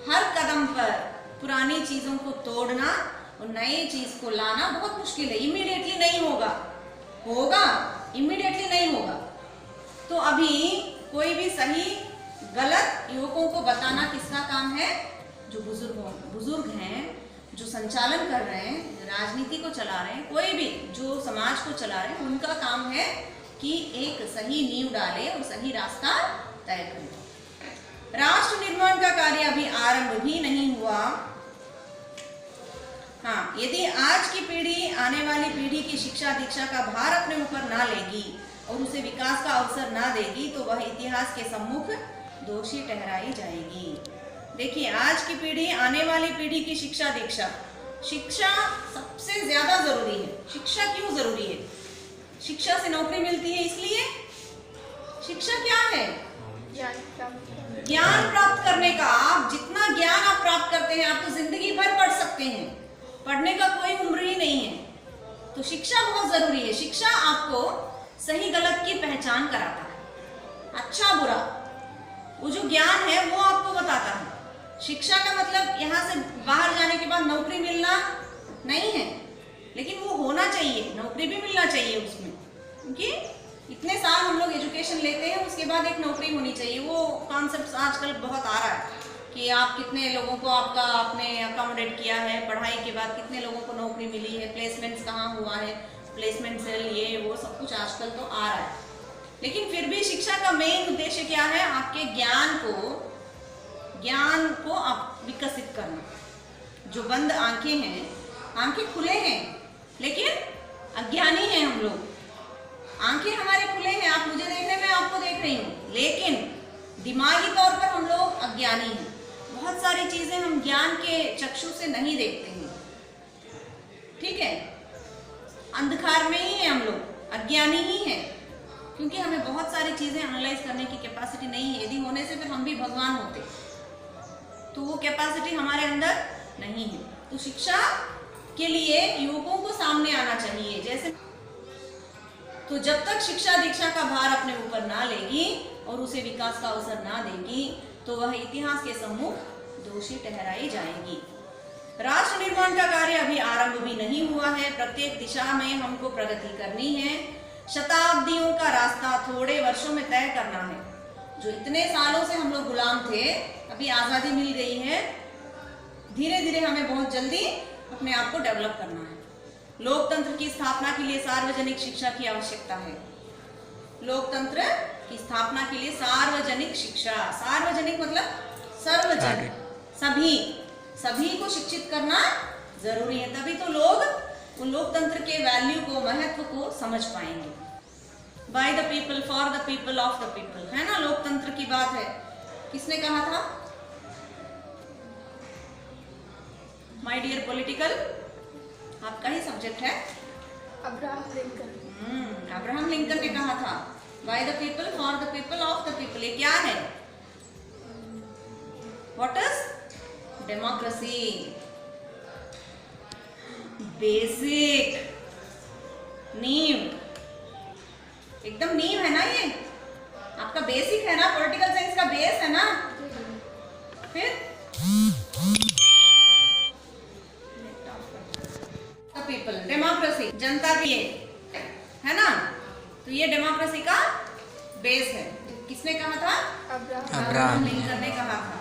हर कदम पर पुरानी चीजों को तोड़ना और नई चीज को लाना बहुत मुश्किल है। इमीडिएटली नहीं होगा इमीडिएटली नहीं होगा। तो अभी कोई भी सही गलत युवकों को बताना किसका काम है? जो बुजुर्ग हैं, जो संचालन कर रहे हैं, राजनीति को चला रहे हैं, कोई भी जो समाज को चला रहे हैं, उनका काम है कि एक सही नींव डाले और सही रास्ता तय करें। राष्ट्र निर्माण का कार्य अभी आरंभ भी नहीं हुआ। हाँ, यदि आज की पीढ़ी आने वाली पीढ़ी की शिक्षा दीक्षा का भार अपने ऊपर ना लेगी और उसे विकास का अवसर ना देगी तो वह इतिहास के सम्मुख दोषी ठहराई जाएगी। देखिए, आज की पीढ़ी आने वाली पीढ़ी की शिक्षा दीक्षा, शिक्षा सबसे ज्यादा जरूरी है। शिक्षा क्यों जरूरी है? शिक्षा से नौकरी मिलती है, इसलिए शिक्षा क्या है? ज्ञान प्राप्त करने का। आप जितना ज्ञान आप प्राप्त करते हैं आप तो जिंदगी भर पढ़ सकते हैं, पढ़ने का कोई उम्र ही नहीं है। तो शिक्षा बहुत जरूरी है। शिक्षा आपको सही गलत की पहचान कराता है, अच्छा बुरा, वो जो ज्ञान है वो आपको बताता है। शिक्षा का मतलब यहाँ से बाहर जाने के बाद नौकरी मिलना नहीं है, लेकिन वो होना चाहिए, नौकरी भी मिलना चाहिए उसमें, क्योंकि इतने साल हम लोग एजुकेशन लेते हैं उसके बाद एक नौकरी होनी चाहिए। वो कॉन्सेप्ट आजकल बहुत आ रहा है कि आप कितने लोगों को आपने अकोमोडेट किया है, पढ़ाई के बाद कितने लोगों को नौकरी मिली है, प्लेसमेंट्स कहाँ हुआ है, प्लेसमेंट सेल, ये वो सब कुछ आजकल तो आ रहा है। लेकिन फिर भी शिक्षा का मेन उद्देश्य क्या है? आपके ज्ञान को आप विकसित करना। जो बंद आंखें हैं, आंखें खुले हैं लेकिन अज्ञानी हैं हम लोग। आंखें हमारे खुले हैं, आप मुझे देख रहे हैं, मैं आपको देख रही हूँ, लेकिन दिमागी तौर पर हम लोग अज्ञानी हैं। बहुत सारी चीजें हम ज्ञान के चक्षु से नहीं देखते हैं, ठीक है, अंधकार में ही है हम लोग, अज्ञानी ही है, क्योंकि हमें बहुत सारी चीजें एनालाइज करने की कैपेसिटी नहीं है। यदि होने से फिर हम भी भगवान होते, तो वो कैपेसिटी हमारे अंदर नहीं है। तो शिक्षा के लिए युवकों को सामने आना चाहिए। जैसे तो जब तक शिक्षा दीक्षा का भार अपने ऊपर ना लेगी और उसे विकास का अवसर ना देगी तो वह इतिहास के सम्मुख दोषी ठहराई जाएगी। राष्ट्र निर्माण का कार्य अभी आरंभ भी नहीं हुआ है। प्रत्येक दिशा में हमको प्रगति करनी है। शताब्दियों का रास्ता थोड़े वर्षों में तय करना है। जो इतने सालों से हम लोग गुलाम थे, अभी आज़ादी मिल गई है, धीरे धीरे हमें बहुत जल्दी अपने आप को डेवलप करना है। लोकतंत्र की स्थापना के लिए सार्वजनिक शिक्षा की आवश्यकता है। लोकतंत्र की स्थापना के लिए सार्वजनिक शिक्षा, सार्वजनिक मतलब सर्वजन, सभी को शिक्षित करना जरूरी है, तभी तो लोग उन लोकतंत्र के वैल्यू को, महत्व को समझ पाएंगे। By the people, for the people, of the people, है ना, लोकतंत्र की बात है। किसने कहा था? माय डियर पॉलिटिकल, आपका ही सब्जेक्ट है। Abraham Lincoln. अब्राहम लिंकन ने कहा था by the people, for the people, of the people. ये क्या है? What is democracy? बेसिक नींव, एकदम नींव है ना, ये आपका बेसिक है ना, पॉलिटिकल साइंस का बेस है ना। फिर पीपल, डेमोक्रेसी, जनता के लिए, है ना, तो ये डेमोक्रेसी का बेस है। किसने कहा था? अब्राहम लिंकन ने कहा था।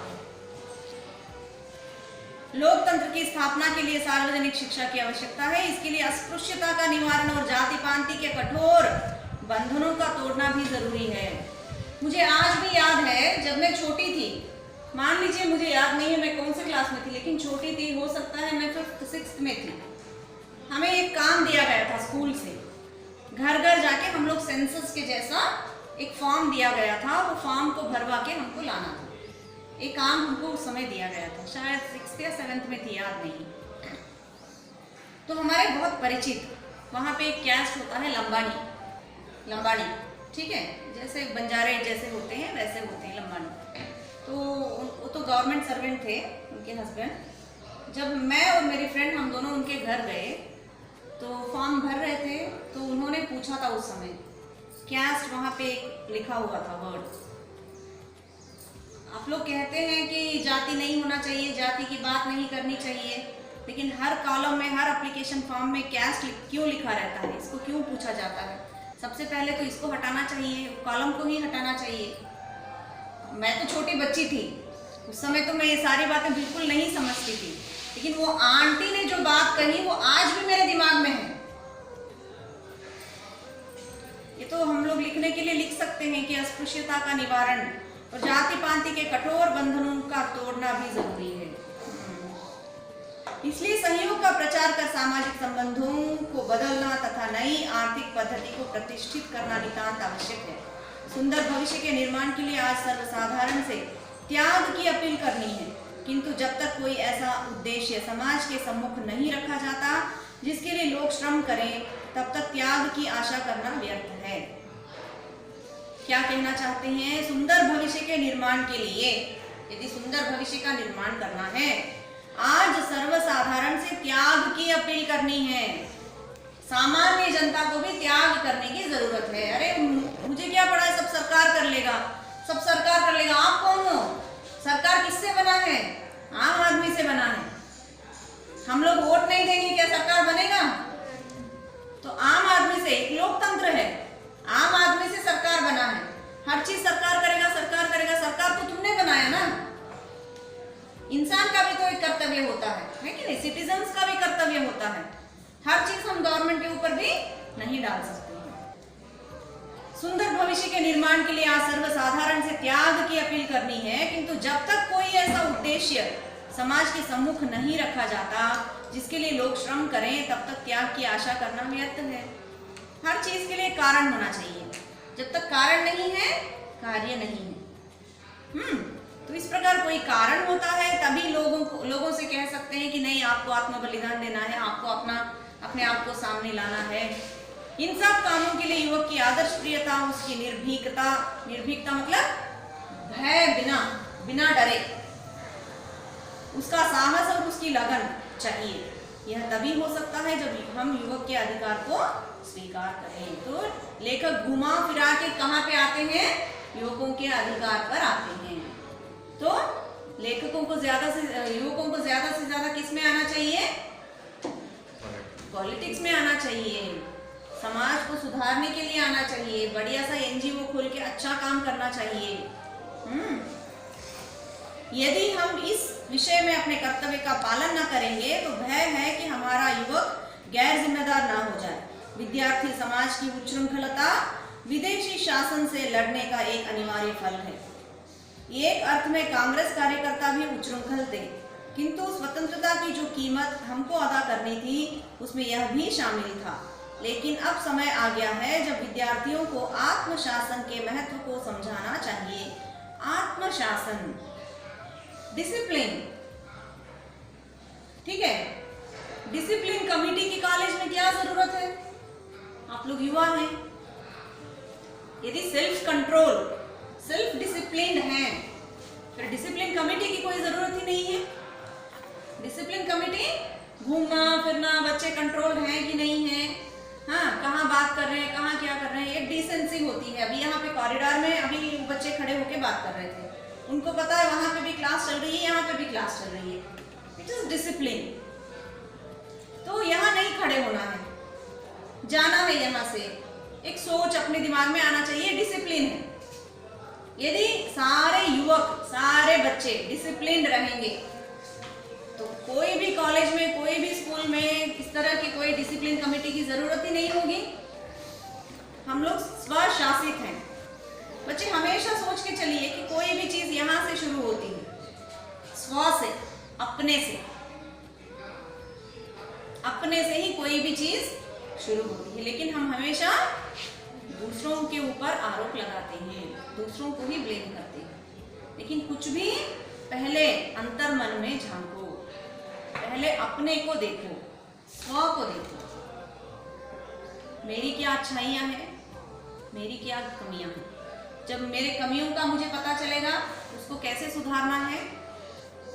लोकतंत्र की स्थापना के लिए सार्वजनिक शिक्षा की आवश्यकता है। इसके लिए अस्पृश्यता का निवारण और जाति पांति के कठोर बंधनों का तोड़ना भी जरूरी है। मुझे आज भी याद है, जब मैं छोटी थी, मान लीजिए मुझे याद नहीं है मैं कौन से क्लास में थी, लेकिन छोटी थी, हो सकता है मैं 5th 6th में थी। हमें एक काम दिया गया था स्कूल से, घर घर जाके हम लोग सेंसस के जैसा एक फॉर्म दिया गया था, वो फॉर्म को भरवा के हमको लाना था। एक काम हमको उस समय दिया गया था, शायद 6th या 7th में थी, याद नहीं। तो हमारे बहुत परिचित वहाँ पे एक कैस्ट होता है लंबानी, ठीक है, जैसे बंजारे जैसे होते हैं वैसे होते हैं लंबानी। तो वो तो गवर्नमेंट सर्वेंट थे, उनके हस्बैंड। जब मैं और मेरी फ्रेंड हम दोनों उनके घर गए तो फॉर्म भर रहे थे, तो उन्होंने पूछा था उस समय, कैस्ट वहाँ पे लिखा हुआ था वर्ड। आप लोग कहते हैं कि जाति नहीं होना चाहिए, जाति की बात नहीं करनी चाहिए, लेकिन हर कॉलम में, हर एप्लीकेशन फॉर्म में कैस्ट क्यों लिखा रहता है? इसको क्यों पूछा जाता है? सबसे पहले तो इसको हटाना चाहिए, कॉलम को ही हटाना चाहिए। मैं तो छोटी बच्ची थी उस समय, तो मैं ये सारी बातें बिल्कुल नहीं समझती थी, लेकिन वो आंटी ने जो बात कही वो आज भी मेरे दिमाग में है। ये तो हम लोग लिखने के लिए लिख सकते हैं कि अस्पृश्यता का निवारण और जाति पांति के कठोर बंधनों का तोड़ना भी जरूरी है। इसलिए सहयोग का प्रचार कर सामाजिक संबंधों को बदलना तथा नई आर्थिक पद्धति को प्रतिष्ठित करना नितांत आवश्यक है। सुंदर भविष्य के निर्माण के लिए आज सर्वसाधारण से त्याग की अपील करनी है, किंतु जब तक कोई ऐसा उद्देश्य समाज के सम्मुख नहीं रखा जाता जिसके लिए लोग श्रम करें, तब तक त्याग की आशा करना व्यर्थ है। क्या कहना चाहते हैं? सुंदर भविष्य के निर्माण के लिए, यदि सुंदर भविष्य का निर्माण करना है, आज सर्वसाधारण से त्याग की अपील करनी है। सामान्य जनता को भी त्याग करने की जरूरत है। अरे मुझे क्या पड़ा है, सब सरकार कर लेगा, सब सरकार कर लेगा। आप कौन हो? सरकार किससे बना है? आम आदमी से बना है। हम लोग वोट नहीं देंगे, क्या सरकार बनेगा? तो आम आदमी से, एक लोकतंत्र है, आम आदमी से सरकार बना है। हर चीज सरकार करेगा, सरकार करेगा। सरकार को तुमने बनाया ना। इंसान का भी तो एक कर्तव्य होता है कि नहीं? सिटीजन्स का भी कर्तव्य होता है। हर चीज हम गवर्नमेंट के ऊपर भी नहीं डाल सकते हैं। सुंदर भविष्य के निर्माण के लिए आज सर्वसाधारण से त्याग की अपील करनी है, किंतु जब तक कोई ऐसा उद्देश्य समाज के सम्मुख नहीं रखा जाता जिसके लिए लोग श्रम करें, तब तक त्याग की आशा करना व्यर्थ है। हर चीज के लिए कारण होना चाहिए। जब तक कारण नहीं है, कार्य नहीं है। तो इस प्रकार कोई कारण होता है, तभी लोगों से कह सकते हैं कि नहीं, आपको आत्म बलिदान देना है, आपको अपने आप को सामने लाना है। इन सब कामों के लिए युवक की आदर्श प्रियता, उसकी निर्भीकता मतलब भय बिना डरे, उसका साहस और उसकी लगन चाहिए। यह तभी हो सकता है जब हम युवक के अधिकार को स्वीकार करें। तो लेखक घुमा फिरा के कहाँ पे आते हैं? युवकों के अधिकार पर आते हैं। तो लेखकों को युवकों को ज्यादा से ज्यादा किस में आना चाहिए? पॉलिटिक्स में आना चाहिए। समाज को सुधारने के लिए आना चाहिए। बढ़िया सा NGO खोल के अच्छा काम करना चाहिए। यदि हम इस विषय में अपने कर्तव्य का पालन न करेंगे तो भय है कि हमारा युवक गैर जिम्मेदार ना हो जाए। विद्यार्थी समाज की उच्छृंखलता विदेशी शासन से लड़ने का एक अनिवार्य फल है। एक अर्थ में कांग्रेस कार्यकर्ता भी उच्छृंखल थे, किंतु स्वतंत्रता की जो कीमत हमको अदा करनी थी उसमें यह भी शामिल था। लेकिन अब समय आ गया है जब विद्यार्थियों को आत्मशासन के महत्व को समझाना चाहिए। आत्मशासन, डिसिप्लिन, ठीक है। डिसिप्लिन कमेटी की कॉलेज में क्या जरूरत है? आप लोग युवा हैं, यदि सेल्फ कंट्रोल, सेल्फ डिसिप्लिन है, फिर डिसिप्लिन कमेटी की कोई जरूरत ही नहीं है। डिसिप्लिन कमेटी घूमना फिरना, बच्चे कंट्रोल हैं कि नहीं है, हाँ कहाँ बात कर रहे हैं, कहाँ क्या कर रहे हैं, एक डिसेंसी होती है। अभी यहाँ पे कॉरिडोर में अभी बच्चे खड़े होके बात कर रहे थे, उनको पता है वहां पे भी क्लास चल रही है, यहाँ पे भी क्लास चल रही है। It is discipline. तो यहाँ नहीं खड़े होना है, जाना है यहाँ से। एक सोच अपने दिमाग में आना चाहिए, डिसिप्लिन है। यदि सारे युवक, सारे बच्चे डिसिप्लिन रहेंगे तो कोई भी कॉलेज में, कोई भी स्कूल में इस तरह की कोई डिसिप्लिन कमेटी की जरूरत ही नहीं होगी। हम लोग स्वशासित हैं। बच्चे हमेशा सोच के चलिए कि कोई भी चीज यहां से शुरू होती है, स्व से, अपने से। अपने से ही कोई भी चीज शुरू होती है, लेकिन हम हमेशा दूसरों के ऊपर आरोप लगाते हैं, दूसरों को ही ब्लेम करते हैं। लेकिन कुछ भी पहले अंतर मन में झांको, पहले अपने को देखो, स्व को देखो। मेरी क्या अच्छाइयां हैं, मेरी क्या कमियां हैं। जब मेरे कमियों का मुझे पता चलेगा, उसको कैसे सुधारना है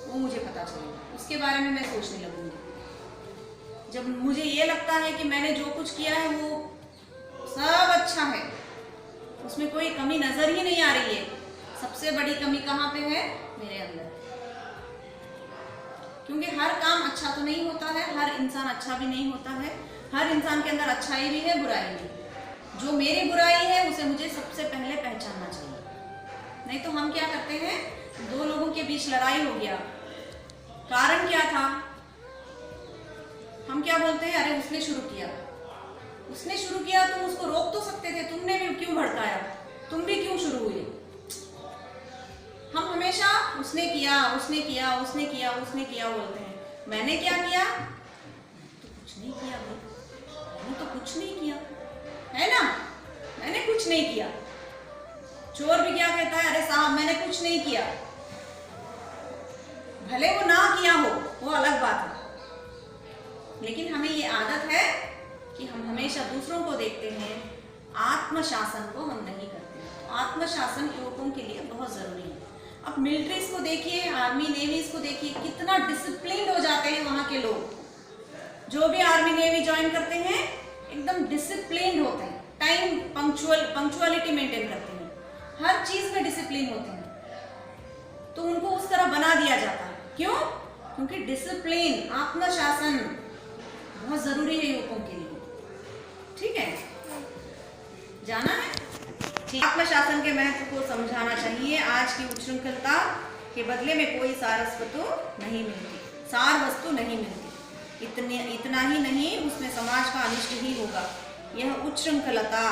वो मुझे पता चलेगा, उसके बारे में मैं सोचने लगूंगी। जब मुझे ये लगता है कि मैंने जो कुछ किया है वो सब अच्छा है, उसमें कोई कमी नजर ही नहीं आ रही है, सबसे बड़ी कमी कहाँ पे है? मेरे अंदर। क्योंकि हर काम अच्छा तो नहीं होता है, हर इंसान अच्छा भी नहीं होता है। हर इंसान के अंदर अच्छाई भी है, बुराई भी। जो मेरी बुराई है उसे मुझे सबसे पहले पहचानना चाहिए। नहीं तो हम क्या करते हैं, दो लोगों के बीच लड़ाई हो गया, कारण क्या था? हम क्या बोलते हैं, अरे उसने शुरू किया, उसने शुरू किया, तुम उसको रोक तो सकते थे, तुमने भी क्यों भड़काया, तुम भी क्यों शुरू हुए। हम हमेशा उसने किया, उसने किया, उसने किया, उसने किया बोलते हैं। मैंने क्या किया? तो कुछ नहीं किया भाई, मैंने तो कुछ नहीं किया, है ना, मैंने कुछ नहीं किया। चोर भी क्या कहता है, अरे साहब मैंने कुछ नहीं किया। भले वो ना किया हो, वो अलग बात है, लेकिन हमें ये आदत है कि हम हमेशा दूसरों को देखते हैं, आत्मशासन को हम नहीं करते। तो आत्मशासन युवकों के लिए बहुत जरूरी है। अब मिलिट्रीज को देखिए, आर्मी नेवीज को देखिए, कितना डिसिप्लिन हो जाते हैं वहां के लोग। जो भी आर्मी नेवी ज्वाइन करते हैं एकदम डिसिप्लिन होते हैं, टाइम पंक्चुअलिटी मेंटेन करते हैं, हर चीज में डिसिप्लिन होते हैं। तो उनको उस तरह बना दिया जाता है। क्यों? क्योंकि डिसिप्लिन, आत्मशासन बहुत जरूरी है युवकों के लिए। ठीक है, जाना है। आत्मशासन के महत्व को समझाना चाहिए। आज की उच्छृंखलता के बदले में कोई सार वस्तु नहीं मिलती। इतना ही नहीं, उसमें समाज का अनिष्ट ही होगा। यह उच्छृंखलता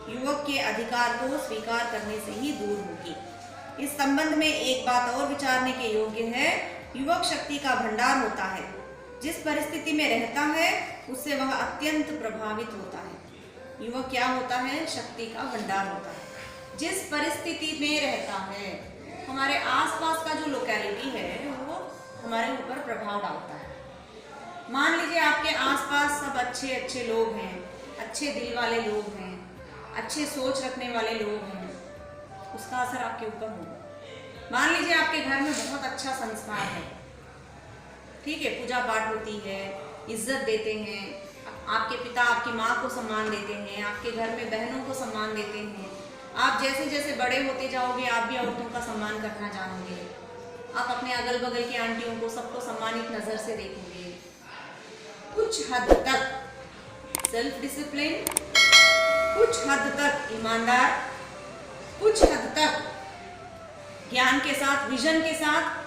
युवक के अधिकार को स्वीकार करने से ही दूर होगी। इस संबंध में एक बात और विचारने के योग्य है। युवक शक्ति का भंडार होता है। जिस परिस्थिति में रहता है उससे वह अत्यंत प्रभावित होता है। युवक क्या होता है? शक्ति का भंडार होता है। जिस परिस्थिति में रहता है, हमारे आसपास का जो लोकेलिटी है वो हमारे ऊपर प्रभाव डालता है। मान लीजिए आपके आसपास सब अच्छे अच्छे लोग हैं, अच्छे दिल वाले लोग हैं, अच्छे सोच रखने वाले लोग हैं, उसका असर आपके ऊपर होगा। मान लीजिए आपके घर में बहुत अच्छा संस्कार है, ठीक है, पूजा पाठ होती है, इज्जत देते हैं, आपके पिता आपकी माँ को सम्मान देते हैं, आपके घर में बहनों को सम्मान देते हैं। आप जैसे जैसे बड़े होते जाओगे आप भी औरतों का सम्मान करना जानोगे। आप अपने अगल बगल की आंटियों को, सबको सम्मानित नज़र से देखोगे। कुछ हद तक सेल्फ डिसिप्लिन, कुछ हद तक ईमानदार, कुछ हद तक ज्ञान के साथ, विजन के साथ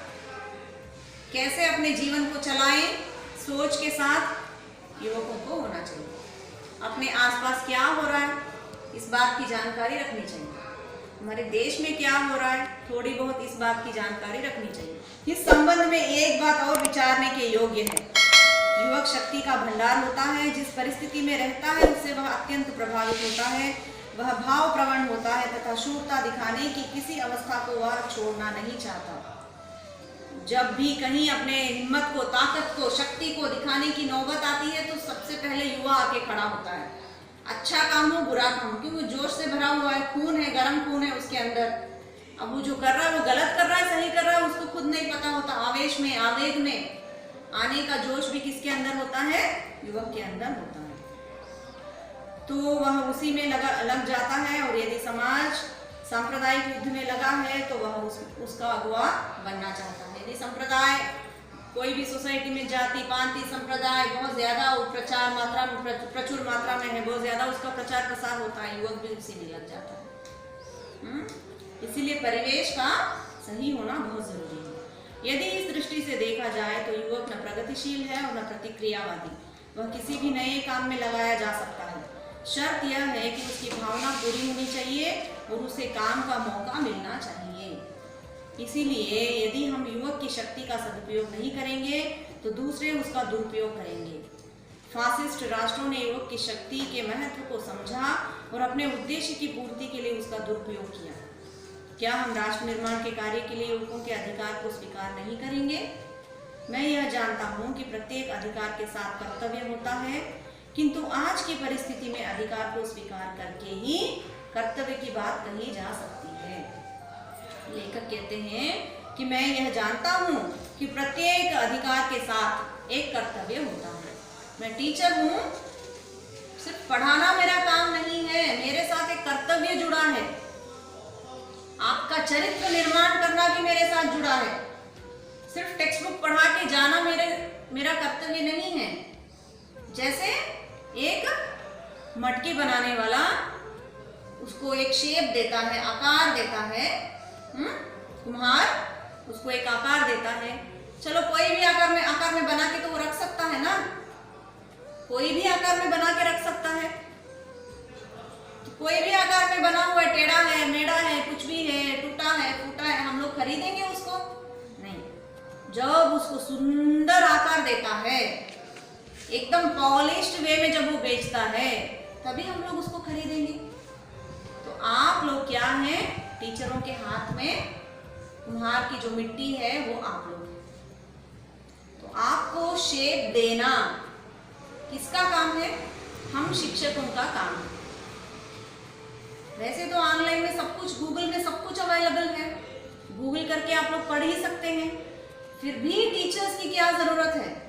कैसे अपने जीवन को चलाएं, सोच के साथ युवकों को होना चाहिए। अपने आसपास क्या हो रहा है इस बात की जानकारी रखनी चाहिए। हमारे देश में क्या हो रहा है थोड़ी बहुत इस बात की जानकारी रखनी चाहिए। इस संबंध में एक बात और विचारने के योग्य है। युवक शक्ति का भंडार होता है। जिस परिस्थिति में रहता है उससे वह अत्यंत प्रभावित होता है। वह भाव प्रवण होता है तथा शूरता दिखाने की किसी अवस्था को वह छोड़ना नहीं चाहता। जब भी कहीं अपने हिम्मत को, ताकत को, शक्ति को दिखाने की नौबत आती है तो सबसे पहले युवा आके खड़ा होता है। अच्छा काम हो, बुरा काम हो, क्योंकि जोश से भरा हुआ है, खून है, गर्म खून है उसके अंदर। अब वो जो कर रहा है वो गलत कर रहा है, सही कर रहा है, उसको खुद नहीं पता होता। आवेश में, आवेग में आने का जोश भी किसके अंदर होता है? युवक के अंदर होता है। तो वह उसी में लग जाता है। और यदि समाज सांप्रदायिक युद्ध में लगा है तो वह उसका अगुवा बनना चाहता है। यदि संप्रदाय, कोई भी सोसाइटी में जाति पांति संप्रदाय बहुत ज्यादा प्रचुर मात्रा में है, बहुत ज्यादा उसका प्रचार प्रसार होता है, युवक भी उसी में लग जाता है। इसीलिए परिवेश का सही होना बहुत जरूरी है। यदि इस दृष्टि से देखा जाए तो युवक न प्रगतिशील है और न प्रतिक्रियावादी। वह किसी भी नए काम में लगाया जा सकता है। शर्त यह है कि उसकी भावना पूरी होनी चाहिए और उसे काम का मौका मिलना चाहिए। इसीलिए यदि हम युवक की शक्ति का सदुपयोग नहीं करेंगे तो दूसरे उसका दुरुपयोग करेंगे। फासिस्ट राष्ट्रों ने युवक की शक्ति के महत्व को समझा और अपने उद्देश्य की पूर्ति के लिए उसका दुरुपयोग किया। क्या हम राष्ट्र निर्माण के कार्य के लिए युवकों के अधिकार को स्वीकार नहीं करेंगे? मैं यह जानता हूँ कि प्रत्येक अधिकार के साथ कर्तव्य होता है, किंतु आज की परिस्थिति में अधिकार को स्वीकार करके ही कर्तव्य की बात कही जा सकती है। लेखक कहते हैं कि मैं यह जानता हूँ कि प्रत्येक अधिकार के साथ एक कर्तव्य होता है। मैं टीचर हूँ, सिर्फ पढ़ाना मेरा काम नहीं है, मेरे साथ एक कर्तव्य जुड़ा है। आपका चरित्र निर्माण करना भी मेरे साथ जुड़ा है। सिर्फ टेक्स्ट बुक पढ़ा के जाना मेरा कर्तव्य नहीं है। जैसे एक मटकी बनाने वाला उसको एक शेप देता है, आकार देता है, कुम्हार उसको एक आकार देता है। चलो कोई भी आकार में बना के तो वो रख सकता है ना, कोई भी आकार में बना के रख सकता है। तो कोई भी आकार में बना हुआ है, टेढ़ा है, मेढ़ा है, कुछ भी है, टूटा है, फूटा है, हम लोग खरीदेंगे उसको? नहीं। जब उसको सुंदर आकार देता है, एकदम पॉलिश्ड वे में जब वो बेचता है, तभी हम लोग उसको खरीदेंगे। तो आप लोग क्या हैं? टीचरों के हाथ में कुम्हार की जो मिट्टी है वो आप लोग। तो आपको शेप देना किसका काम है? हम शिक्षकों का काम है। वैसे तो ऑनलाइन में सब कुछ, गूगल में सब कुछ अवेलेबल है, गूगल करके आप लोग पढ़ ही सकते हैं। फिर भी टीचर्स की क्या जरूरत है?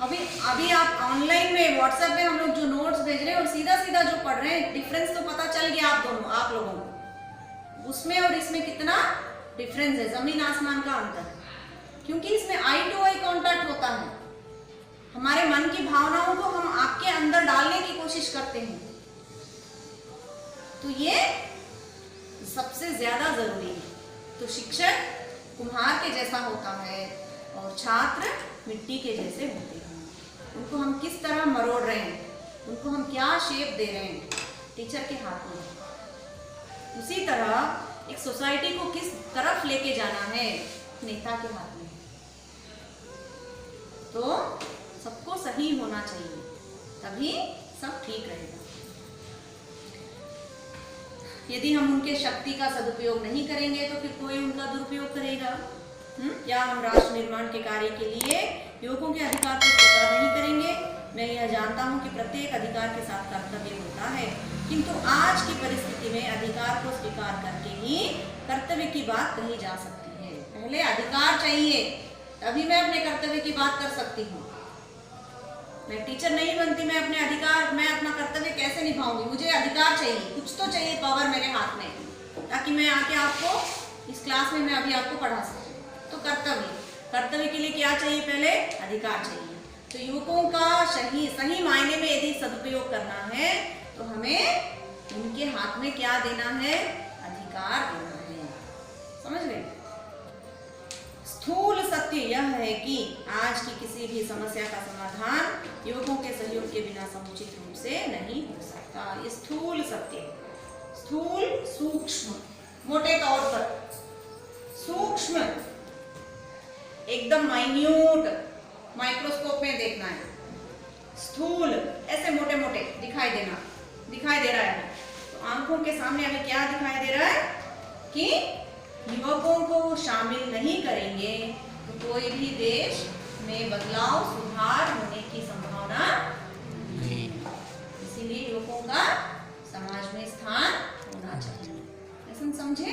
अभी आप ऑनलाइन में व्हाट्सएप में हम लोग जो नोट्स भेज रहे हैं और सीधा सीधा जो पढ़ रहे हैं, डिफरेंस तो पता चल गया आप लोगों को। उसमें और इसमें कितना डिफरेंस है, जमीन आसमान का अंतर है। क्योंकि इसमें आई टू आई कांटेक्ट होता है। हमारे मन की भावनाओं को हम आपके अंदर डालने की कोशिश करते हैं। तो ये सबसे ज्यादा जरूरी है। तो शिक्षक कुम्हार के जैसा होता है और छात्र मिट्टी के जैसे होते हैं। उनको हम किस तरह मरोड़ रहे हैं, उनको हम क्या शेप दे रहे हैं, टीचर के हाथ में। उसी तरह एक सोसाइटी को किस तरफ लेके जाना है, नेता के हाथ में। तो सबको सही होना चाहिए, तभी सब ठीक रहेगा। यदि हम उनके शक्ति का सदुपयोग नहीं करेंगे तो फिर कोई उनका दुरुपयोग करेगा। क्या हम राष्ट्र निर्माण के कार्य के लिए युवकों के अधिकार को स्वीकार नहीं करेंगे? मैं यह जानता हूँ कि प्रत्येक अधिकार के साथ कर्तव्य होता है, किंतु आज की परिस्थिति में अधिकार को स्वीकार करके ही कर्तव्य की बात कही जा सकती है। पहले अधिकार चाहिए, तभी मैं अपने कर्तव्य की बात कर सकती हूँ। मैं टीचर नहीं बनती, मैं अपना कर्तव्य कैसे निभाऊंगी? मुझे अधिकार चाहिए, कुछ तो चाहिए, पावर मेरे हाथ में, ताकि मैं आके आपको इस क्लास में मैं अभी आपको पढ़ा सकूं। तो कर्तव्य के लिए क्या चाहिए? पहले अधिकार चाहिए। तो युवकों का सही मायने में यदि सदुपयोग करना है तो हमें उनके हाथ में क्या देना है? अधिकार देना है। समझ गए? स्थूल सत्य यह है कि आज की किसी भी समस्या का समाधान युवकों के सहयोग के बिना समुचित रूप से नहीं हो सकता। ये स्थूल सत्य, स्थूल सूक्ष्म, मोटे तौर पर सूक्ष्म, एकदम माइन्यूट, माइक्रोस्कोप में देखना है। स्थूल ऐसे मोटे मोटे दिखाई दे रहा है। तो आंखों के सामने अभी क्या दिखाई दे रहा है कि युवकों को शामिल नहीं करेंगे तो कोई भी देश में बदलाव, सुधार होने की संभावना नहीं। इसीलिए युवकों का समाज में स्थान होना चाहिए। ऐसा समझे?